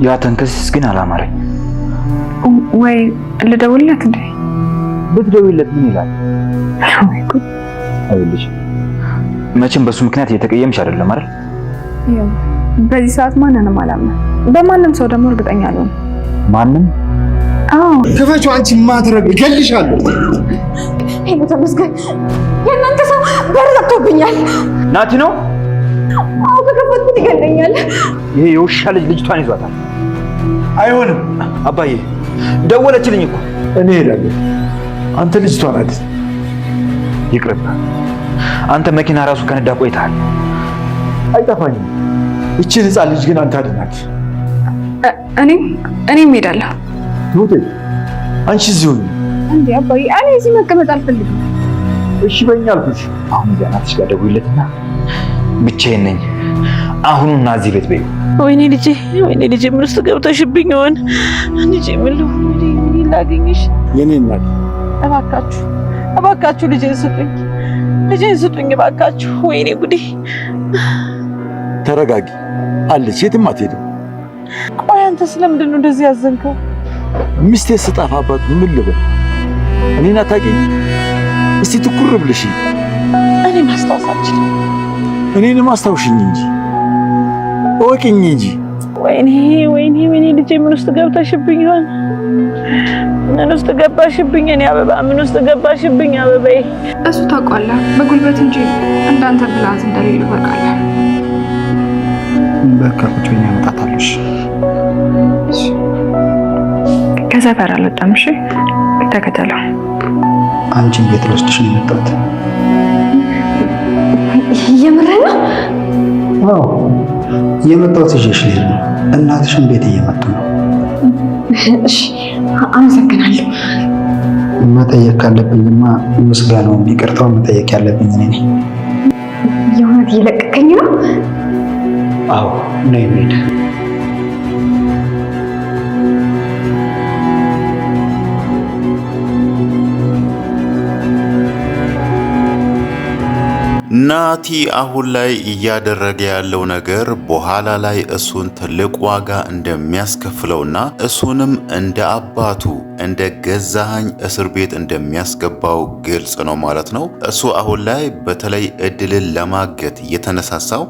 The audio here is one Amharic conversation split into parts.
ያ ተንከሲስ ግን አላማረኝ። ወይ ልደውልለት እንዴ? ብትደውልለት ምን ይላል? ወይ ጉድ! አይልሽ መቼም በሱ ምክንያት እየተቀየምሽ አይደለም አይደል? ያው በዚህ ሰዓት ማንንም አላምንም። በማንም ሰው ደግሞ እርግጠኛ አልሆንም። ማንም? አዎ ክፈቹ። አንቺ ማትረብ ይገልሻለሁ። ሄሎ ተመስገን፣ የእናንተ ሰው በር ዘግቶብኛል። ናቲ ነው? አዎ ከከፈትኩት ይገለኛል። ይሄ የውሻ ልጅ ልጅቷን ይዟታል። አይሆንም። አባዬ ደወለችልኝ እኮ። እኔ እሄዳለሁ። አንተ ልጅቷን አዲስ ይቅርብ። አንተ መኪና ራሱ ከነዳ ቆይተሃል። አይጠፋኝም። እቺን ህፃን ልጅ ግን አንተ አድናት። እኔም እሄዳለሁ። ኑቴ አንቺ እዚህ ሁኚ። እንዴ አባዬ፣ እኔ እዚህ መቀመጥ አልፈልግም። እሺ በእኛ አልኩሽ። አሁን እናትሽ ጋር ደውይለትና ብቻዬን ነኝ አሁኑና እዚህ ቤት በይው። ወይኔ ልጄ ምን ውስጥ ገብተሽብኝ ይሆን? ልጄ ምን ላገኝሽ? የኔ እናት እባካችሁ ልጄን ስጡኝ እባካችሁ። ወይኔ ጉዴ! ተረጋጊ አለች። የትም አትሄድም። ቆይ አንተ ስለምንድን ነው እንደዚህ ያዘንከው? ሚስቴ ስጠፋባት ምን ልበል? እኔን አታውቂኝ? እስቲ ትኩር ብለሽ እኔ ማስታወስ አልችልም። እኔንም አስታውሽኝ እንጂ እወቂኝ እንጂ። ወይኔ ልጄ ምን ውስጥ ገብተሽብኝ ይሆን? ምን ውስጥ ገባሽብኝ? እኔ አበባ ምን ውስጥ ገባሽብኝ? አበባዬ እሱ ታውቃለህ፣ በጉልበት እንጂ እንዳንተ ብላት እንደሌለ ታውቃለህ። በቃ ቁጭ ብዬ አመጣታለሽ። ከሰፈር አልወጣም። እሺ ተከተለው። አንቺን ቤት ልወስድሽ ነው የመጣሁት። የምርህ ነው? አዎ የመጣሁት ይዤሽ ልሄድ ነው። እናትሽን ቤት እየመጡ ነው። እሺ አመሰግናለሁ። መጠየቅ ካለብኝማ ምስጋናውን ይቅርታውን መጠየቅ ያለብኝ እኔ ነኝ። የእውነት እየለቀቀኝ ነው? አዎ ነይ እንሂድ። ናቲ አሁን ላይ እያደረገ ያለው ነገር በኋላ ላይ እሱን ትልቅ ዋጋ እንደሚያስከፍለውና እሱንም እንደ አባቱ እንደ ገዛኸኝ እስር ቤት እንደሚያስገባው ግልጽ ነው ማለት ነው። እሱ አሁን ላይ በተለይ እድልን ለማገት የተነሳሳው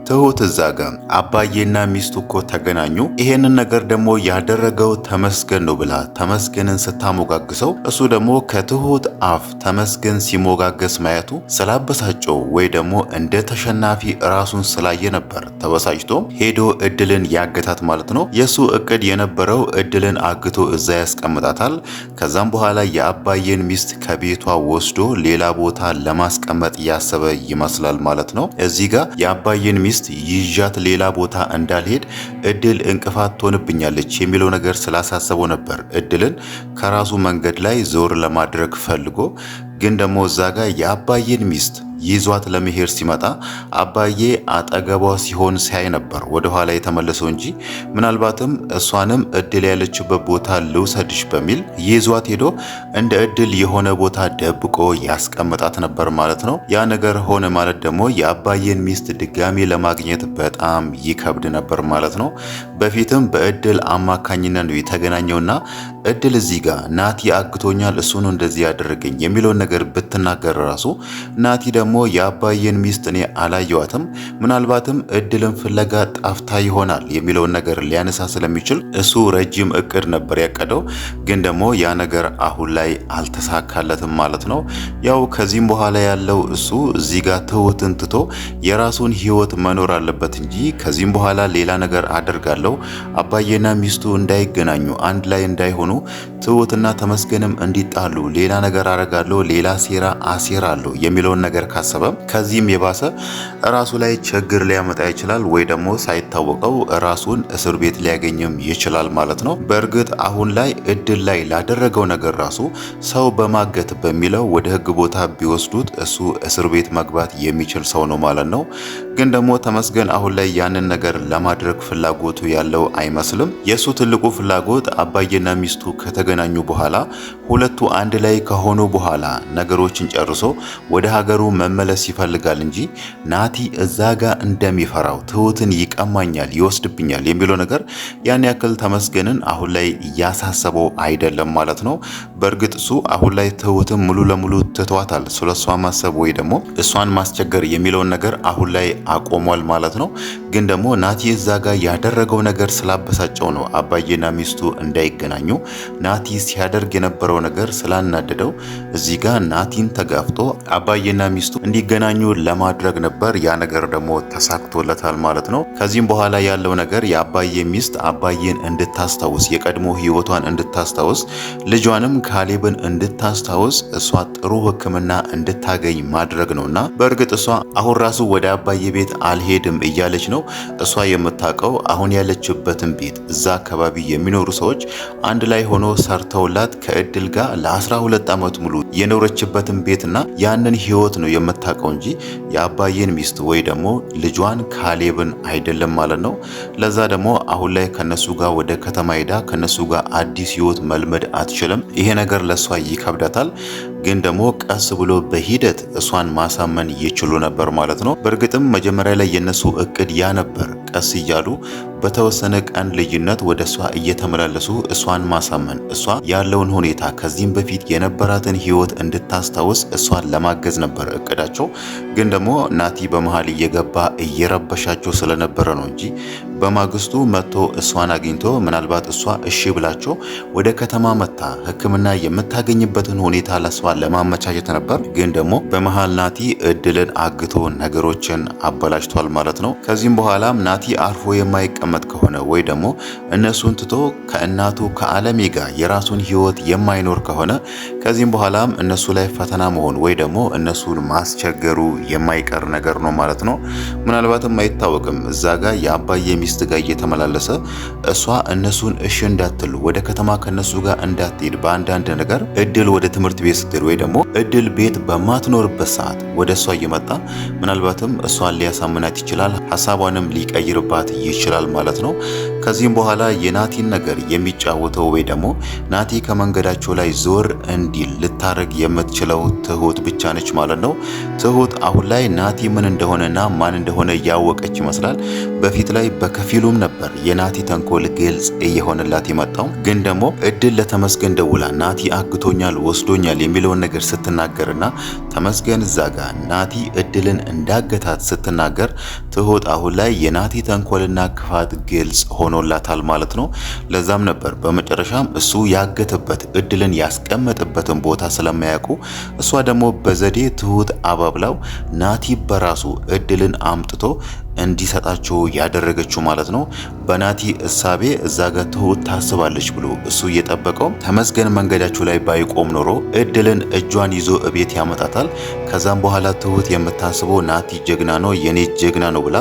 ትሁት እዛ ጋር አባዬና ሚስቱ እኮ ተገናኙ። ይሄንን ነገር ደግሞ ያደረገው ተመስገን ነው ብላ ተመስገንን ስታሞጋግሰው እሱ ደግሞ ከትሁት አፍ ተመስገን ሲሞጋገስ ማየቱ ስላበሳጨው ወይ ደግሞ እንደ ተሸናፊ ራሱን ስላየ ነበር ተበሳጭቶ ሄዶ እድልን ያገታት ማለት ነው። የሱ እቅድ የነበረው እድልን አግቶ እዛ ያስቀምጣታል። ከዛም በኋላ የአባዬን ሚስት ከቤቷ ወስዶ ሌላ ቦታ ለማስቀመጥ ያሰበ ይመስላል ማለት ነው። እዚህ ጋር የአባዬን ሚስት ይዣት ሌላ ቦታ እንዳልሄድ እድል እንቅፋት ትሆንብኛለች የሚለው ነገር ስላሳሰበው ነበር እድልን ከራሱ መንገድ ላይ ዞር ለማድረግ ፈልጎ ግን ደግሞ እዛ ጋር የአባዬን ሚስት ይዟት ለመሄድ ሲመጣ አባዬ አጠገቧ ሲሆን ሲያይ ነበር ወደ ኋላ የተመለሰው እንጂ ምናልባትም እሷንም እድል ያለችበት ቦታ ልውሰድሽ በሚል ይዟት ሄዶ እንደ እድል የሆነ ቦታ ደብቆ ያስቀምጣት ነበር ማለት ነው። ያ ነገር ሆነ ማለት ደግሞ የአባዬን ሚስት ድጋሚ ለማግኘት በጣም ይከብድ ነበር ማለት ነው። በፊትም በእድል አማካኝነት ነው የተገናኘውና እድል እዚህ ጋር ናቲ አግቶኛል እሱ ነው እንደዚህ ያደረገኝ የሚለውን ነገር ብትናገር ራሱ ናቲ ደግሞ የአባዬን ሚስት እኔ አላየዋትም ምናልባትም እድልን ፍለጋ ጣፍታ ይሆናል የሚለውን ነገር ሊያነሳ ስለሚችል እሱ ረጅም እቅድ ነበር ያቀደው። ግን ደግሞ ያ ነገር አሁን ላይ አልተሳካለትም ማለት ነው። ያው ከዚህም በኋላ ያለው እሱ እዚህ ጋር ትሁትን ትቶ የራሱን ህይወት መኖር አለበት እንጂ ከዚህም በኋላ ሌላ ነገር አደርጋለሁ አባዬና ሚስቱ እንዳይገናኙ አንድ ላይ እንዳይሆኑ ትሁትና ተመስገንም እንዲጣሉ ሌላ ነገር አረጋለሁ ሌላ ሴራ አሴራለሁ የሚለውን ነገር ካሰበ ከዚህም የባሰ ራሱ ላይ ችግር ሊያመጣ ይችላል ወይ ደግሞ ሳይታወቀው ራሱን እስር ቤት ሊያገኝም ይችላል ማለት ነው። በእርግጥ አሁን ላይ እድል ላይ ላደረገው ነገር ራሱ ሰው በማገት በሚለው ወደ ህግ ቦታ ቢወስዱት እሱ እስር ቤት መግባት የሚችል ሰው ነው ማለት ነው። ግን ደግሞ ተመስገን አሁን ላይ ያንን ነገር ለማድረግ ፍላጎቱ ያለው አይመስልም። የሱ ትልቁ ፍላጎት አባዬና ሚስቱ ከተገናኙ በኋላ ሁለቱ አንድ ላይ ከሆኑ በኋላ ነገሮችን ጨርሶ ወደ ሀገሩ መመለስ ይፈልጋል እንጂ ናቲ እዛ ጋር እንደሚፈራው ትሁትን ይቀማኛል፣ ይወስድብኛል የሚለው ነገር ያን ያክል ተመስገንን አሁን ላይ እያሳሰበው አይደለም ማለት ነው። በእርግጥ እሱ አሁን ላይ ትሁትን ሙሉ ለሙሉ ትቷታል። ስለሷ ማሰብ ወይ ደግሞ እሷን ማስቸገር የሚለውን ነገር አሁን ላይ አቆሟል ማለት ነው። ግን ደግሞ ናቲ እዛ ጋር ያደረገው ነገር ስላበሳጨው ነው አባዬና ሚስቱ እንዳይገናኙ ናቲ ሲያደርግ የነበረው ነገር ስላናደደው እዚህ ጋር ናቲን ተጋፍጦ አባዬና ሚስቱ እንዲገናኙ ለማድረግ ነበር። ያ ነገር ደግሞ ተሳክቶለታል ማለት ነው። ከዚህም በኋላ ያለው ነገር የአባዬ ሚስት አባዬን እንድታስታውስ የቀድሞ ህይወቷን እንድታስታውስ ልጇንም ካሌብን እንድታስታውስ እሷ ጥሩ ሕክምና እንድታገኝ ማድረግ ነውና በእርግጥ እሷ አሁን ራሱ ወደ አባዬ ቤት አልሄድም እያለች ነው። እሷ የምታውቀው አሁን ያለችበትን ቤት እዛ አካባቢ የሚኖሩ ሰዎች አንድ ላይ ሆኖ ሰርተውላት ከእድል ጋር ለ12 ዓመት ሙሉ የኖረችበትን ቤትና ያንን ህይወት ነው የምታውቀው እንጂ የአባዬን ሚስት ወይ ደግሞ ልጇን ካሌብን አይደለም ማለት ነው። ለዛ ደግሞ አሁን ላይ ከነሱ ጋር ወደ ከተማ ሄዳ ከነሱ ጋር አዲስ ህይወት መልመድ አትችልም። ይሄ ነገር ለሷ ይከብዳታል። ግን ደግሞ ቀስ ብሎ በሂደት እሷን ማሳመን ይችሉ ነበር ማለት ነው። በእርግጥም መጀመሪያ ላይ የነሱ እቅድ ያ ነበር። ቀስ እያሉ በተወሰነ ቀን ልዩነት ወደ እሷ እየተመላለሱ እሷን ማሳመን፣ እሷ ያለውን ሁኔታ ከዚህም በፊት የነበራትን ህይወት እንድታስታውስ እሷን ለማገዝ ነበር እቅዳቸው። ግን ደግሞ ናቲ በመሃል እየገባ እየረበሻቸው ስለነበረ ነው እንጂ በማግስቱ መጥቶ እሷን አግኝቶ ምናልባት እሷ እሺ ብላቸው ወደ ከተማ መታ ሕክምና የምታገኝበትን ሁኔታ ለሷ ለማመቻቸት ነበር። ግን ደግሞ በመሃል ናቲ እድልን አግቶ ነገሮችን አበላሽቷል ማለት ነው። ከዚህም በኋላም ናቲ አርፎ የማይቀመጥ ከሆነ ወይ ደግሞ እነሱን ትቶ ከእናቱ ከአለሜ ጋር የራሱን ህይወት የማይኖር ከሆነ ከዚህም በኋላም እነሱ ላይ ፈተና መሆን ወይ ደግሞ እነሱን ማስቸገሩ የማይቀር ነገር ነው ማለት ነው። ምናልባትም አይታወቅም እዛ ጋር የአባዬ ሚስት ጋር እየተመላለሰ እሷ እነሱን እሺ እንዳትሉ ወደ ከተማ ከነሱ ጋር እንዳትሄድ በአንዳንድ ነገር እድል ወደ ትምህርት ቤት ስትሄድ ወይ ደግሞ እድል ቤት በማትኖርበት ሰዓት ወደ እሷ እየመጣ ምናልባትም እሷን ሊያሳምናት ይችላል፣ ሀሳቧንም ሊቀይርባት ይችላል ማለት ነው። ከዚህም በኋላ የናቲን ነገር የሚጫወተው ወይ ደግሞ ናቲ ከመንገዳቸው ላይ ዞር እንዲል ልታረግ የምትችለው ትሁት ብቻ ነች ማለት ነው። ትሁት አሁን ላይ ናቲ ምን እንደሆነና ማን እንደሆነ እያወቀች ይመስላል። በፊት ላይ በከፊሉም ነበር የናቲ ተንኮል ግልጽ እየሆነላት የመጣው። ግን ደግሞ እድል ለተመስገን ደውላ ናቲ አግቶኛል ወስዶኛል የሚለውን ነገር ስትናገርና ተመስገን ዛጋ ናቲ እድልን እንዳገታት ስትናገር ትሁት አሁን ላይ የናቲ ተንኮልና ክፋት ግልጽ ሆኖላታል ማለት ነው። ለዛም ነበር በመጨረሻም እሱ ያገተበት እድልን ያስቀመጠበትን ቦታ ስለማያውቁ እሷ ደግሞ በዘዴ ትሁት አባብላው ናቲ በራሱ እድልን አምጥቶ እንዲሰጣቸው ያደረገችው ማለት ነው። በናቲ እሳቤ እዛ ጋር ትሁት ታስባለች ብሎ እሱ እየጠበቀው ተመስገን መንገዳቸው ላይ ባይቆም ኖሮ እድልን እጇን ይዞ እቤት ያመጣታል። ከዛም በኋላ ትሁት የምታስበው ናቲ ጀግና ነው የኔ ጀግና ነው ብላ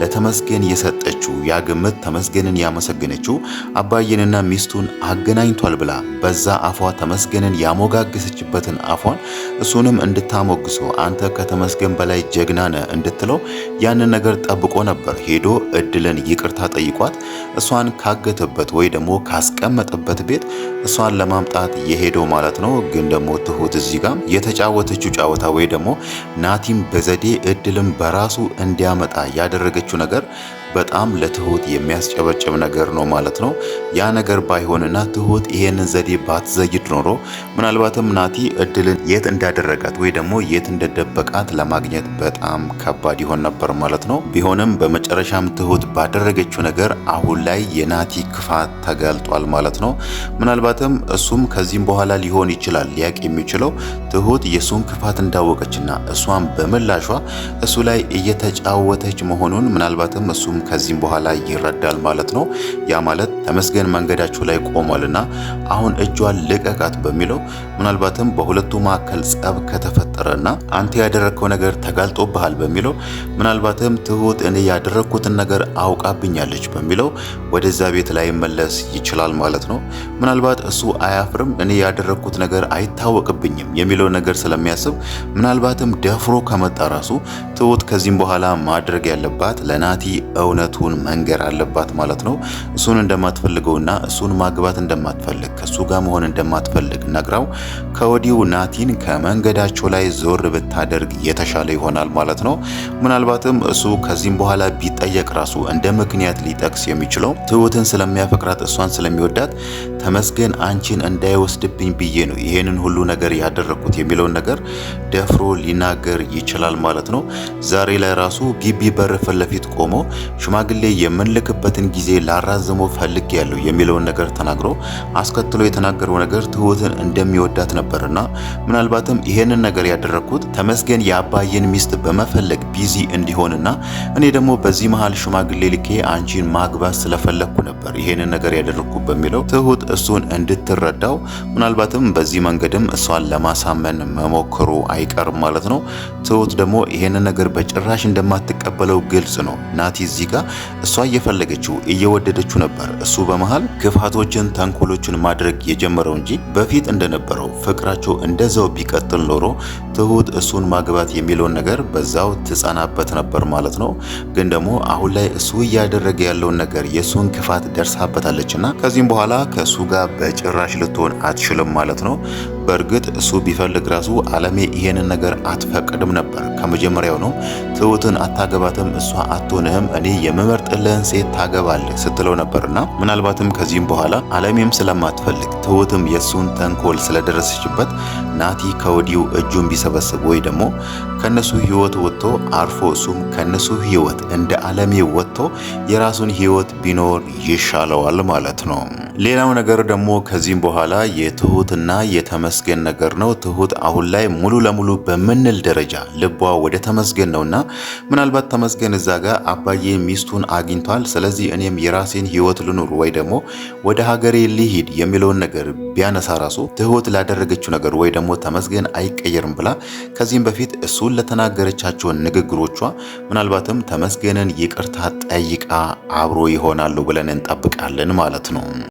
ለተመስገን የሰጠችው ያ ግምት ተመስገንን ያመሰገነችው አባዬንና ሚስቱን አገናኝቷል ብላ በዛ አፏ ተመስገንን ያሞጋገሰችበትን አፏን እሱንም እንድታሞግሰው አንተ ከተመስገን በላይ ጀግና ነህ እንድትለው ያንን ነገር ጠብቆ ነበር። ሄዶ እድልን ይቅርታ ጠይቋት እሷን ካገተበት ወይ ደግሞ ካስቀመጠበት ቤት እሷን ለማምጣት የሄደው ማለት ነው። ግን ደግሞ ትሁት እዚህ ጋር የተጫወተችው ጫወታ ወይ ደግሞ ናቲም በዘዴ እድልን በራሱ እንዲያመጣ ያደረገችው ነገር በጣም ለትሁት የሚያስጨበጭብ ነገር ነው ማለት ነው። ያ ነገር ባይሆንና ትሁት ይሄንን ዘዴ ባትዘይድ ኖሮ ምናልባትም ናቲ እድልን የት እንዳደረጋት ወይ ደግሞ የት እንደደበቃት ለማግኘት በጣም ከባድ ይሆን ነበር ማለት ነው። ቢሆንም በመጨረሻም ትሁት ባደረገችው ነገር አሁን ላይ የናቲ ክፋት ተጋልጧል ማለት ነው። ምናልባትም እሱም ከዚህም በኋላ ሊሆን ይችላል ሊያቅ የሚችለው ትሁት የሱን ክፋት እንዳወቀችና እሷን በምላሿ እሱ ላይ እየተጫወተች መሆኑን ምናልባትም እሱም ከዚህም በኋላ ይረዳል ማለት ነው። ያ ማለት ተመስገን መንገዳቸው ላይ ቆሟልና አሁን እጇን ልቀቃት በሚለው ምናልባትም በሁለቱ መካከል ጸብ ከተፈጠረና አንተ ያደረግከው ነገር ተጋልጦብሃል በሚለው ምናልባትም ትሁት እኔ ያደረግኩትን ነገር አውቃብኛለች በሚለው ወደዛ ቤት ላይ መለስ ይችላል ማለት ነው። ምናልባት እሱ አያፍርም እኔ ያደረግኩት ነገር አይታወቅብኝም የሚለው ነገር ስለሚያስብ ምናልባትም ደፍሮ ከመጣ ራሱ ትሁት ከዚህም በኋላ ማድረግ ያለባት ለናቲ እውነቱን መንገር አለባት ማለት ነው። እሱን እንደማትፈልገውና እሱን ማግባት እንደማትፈልግ ከሱ ጋር መሆን እንደማትፈልግ ነግራው ከወዲሁ ናቲን ከመንገዳቸው ላይ ላይ ዞር ብታደርግ የተሻለ ይሆናል ማለት ነው። ምናልባትም እሱ ከዚህም በኋላ ቢጠየቅ ራሱ እንደ ምክንያት ሊጠቅስ የሚችለው ትሁትን ስለሚያፈቅራት እሷን ስለሚወዳት ተመስገን አንቺን እንዳይወስድብኝ ብዬ ነው ይሄንን ሁሉ ነገር ያደረኩት የሚለውን ነገር ደፍሮ ሊናገር ይችላል ማለት ነው። ዛሬ ላይ ራሱ ግቢ በር ፊት ለፊት ቆሞ ሽማግሌ የምንልክበትን ጊዜ ላራዘመው ፈልግ ያለው የሚለውን ነገር ተናግሮ አስከትሎ የተናገረው ነገር ትሁትን እንደሚወዳት ነበርና ምናልባትም ይሄንን ነገር ያደረኩት ተመስገን የአባዬን ሚስት በመፈለግ ቢዚ እንዲሆንና እኔ ደግሞ በዚህ መሃል ሽማግሌ ልኬ አንቺን ማግባት ስለፈለኩ ነበር ይሄንን ነገር ያደረኩ በሚለው ትሁት እሱን እንድትረዳው ምናልባትም በዚህ መንገድም እሷን ለማሳመን መሞከሩ አይቀርም ማለት ነው። ትሁት ደግሞ ይሄንን ነገር በጭራሽ እንደማትቀበለው ግልጽ ነው። ናቲ እዚህ ጋር እሷ እየፈለገችው እየወደደችው ነበር። እሱ በመሃል ክፋቶችን ተንኮሎችን ማድረግ የጀመረው እንጂ በፊት እንደነበረው ፍቅራቸው እንደዛው ቢቀጥል ኖሮ ትሁት እሱን ማግባት የሚለውን ነገር በዛው ትጸናበት ነበር ማለት ነው። ግን ደግሞ አሁን ላይ እሱ እያደረገ ያለውን ነገር የሱን ክፋት ደርሳበታለችና ከዚህም በኋላ ከሱ ጋር በጭራሽ ልትሆን አትችልም ማለት ነው። በእርግጥ እሱ ቢፈልግ ራሱ አለሜ ይሄንን ነገር አትፈቅድም ነበር። ከመጀመሪያው ነው ትሁትን አታገባትም፣ እሷ አትሆንህም፣ እኔ የምመርጥልህን ሴት ታገባለህ ስትለው ነበርና ምናልባትም ከዚህም በኋላ አለሜም ስለማትፈልግ ትሁትም የሱን ተንኮል ስለደረሰችበት ናቲ ከወዲሁ እጁን ቢሰበስብ ወይ ደግሞ ከነሱ ህይወት ወጥቶ አርፎ እሱም ከነሱ ህይወት እንደ አለሜ ወጥቶ የራሱን ህይወት ቢኖር ይሻለዋል ማለት ነው። ሌላው ነገር ደግሞ ከዚህም በኋላ የትሁትና የተመስገን ነገር ነው። ትሁት አሁን ላይ ሙሉ ለሙሉ በምንል ደረጃ ልቧ ወደ ተመስገን ነውና ምናልባት ተመስገን እዛ ጋር አባዬ ሚስቱን አግኝቷል፣ ስለዚህ እኔም የራሴን ህይወት ልኑር ወይ ደግሞ ወደ ሀገሬ ልሂድ የሚለውን ነገር ቢያነሳ ራሱ ትሁት ላደረገችው ነገር ወይ ደግሞ ተመስገን አይቀየርም ብላ ከዚህም በፊት እሱን ለተናገረቻቸውን ንግግሮቿ ምናልባትም ተመስገንን ይቅርታ ጠይቃ አብሮ ይሆናሉ ብለን እንጠብቃለን ማለት ነው።